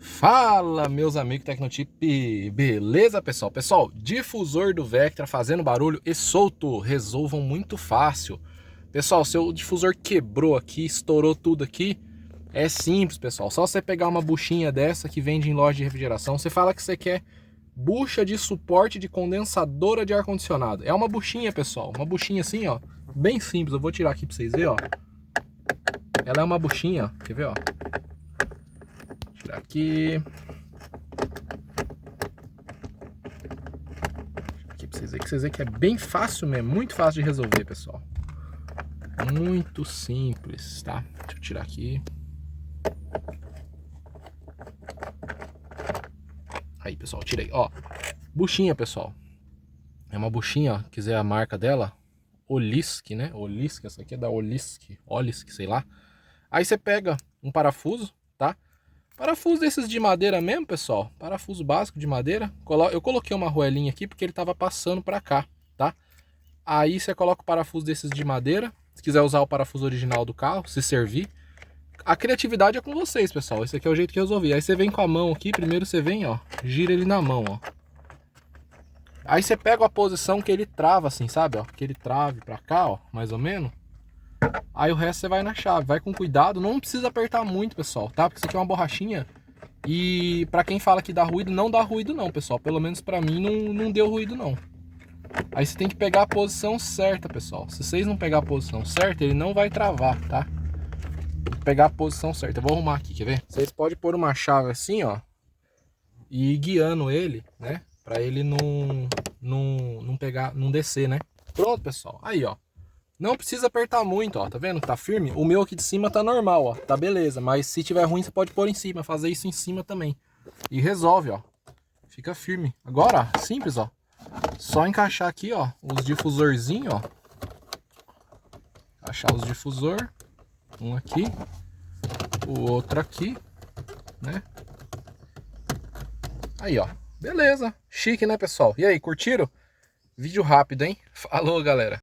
Fala, meus amigos Tecnotip, beleza, pessoal? Pessoal, difusor do Vectra fazendo barulho e solto, resolvam muito fácil. Pessoal, seu difusor quebrou aqui, estourou tudo aqui, é simples, pessoal. Só você pegar uma buchinha dessa que vende em loja de refrigeração, você fala que você quer bucha de suporte de condensadora de ar-condicionado. É uma buchinha, pessoal, uma buchinha assim, ó, bem simples. Eu vou tirar aqui pra vocês verem, ó. Ela é uma buchinha, quer ver, ó? Tirar aqui. Aqui pra vocês verem que é bem fácil mesmo, muito fácil de resolver, pessoal. Muito simples, tá? Deixa eu tirar aqui. Aí, pessoal, tirei. Ó, buchinha, pessoal. É uma buchinha, ó, quiser a marca dela, Olisk, né? Olisk, essa aqui é da Olisk, sei lá. Aí você pega um parafuso, tá? Parafuso desses de madeira mesmo, pessoal. Parafuso básico de madeira. Eu coloquei uma arruelinha aqui porque ele tava passando pra cá, tá? Aí você coloca o parafuso desses de madeira. Se quiser usar o parafuso original do carro, se servir. A criatividade é com vocês, pessoal. Esse aqui é o jeito que eu resolvi. Aí você vem com a mão aqui. Primeiro você vem, ó. Gira ele na mão, ó. Aí você pega a posição que ele trava assim, sabe? Ó, que ele trave pra cá, ó. Mais ou menos. Aí o resto você vai na chave, vai com cuidado, não precisa apertar muito, pessoal, tá? Porque isso aqui é uma borrachinha e pra quem fala que dá ruído, não dá ruído não, pessoal. Pelo menos pra mim não deu ruído não. Aí você tem que pegar a posição certa, pessoal. Se vocês não pegar a posição certa, ele não vai travar, tá? Tem que pegar a posição certa. Eu vou arrumar aqui, quer ver? Vocês podem pôr uma chave assim, ó, e ir guiando ele, né? Pra ele não pegar, não descer, né? Pronto, pessoal. Aí, ó. Não precisa apertar muito, ó, tá vendo que tá firme? O meu aqui de cima tá normal, ó, tá beleza. Mas se tiver ruim, você pode pôr em cima, fazer isso em cima também. E resolve, ó, fica firme. Agora, ó, simples, ó. Só encaixar aqui, ó, os difusorzinhos, ó. Achar os difusor. Um aqui, o outro aqui, né? Aí, ó, beleza. Chique, né, pessoal? E aí, curtiram? Vídeo rápido, hein? Falou, galera.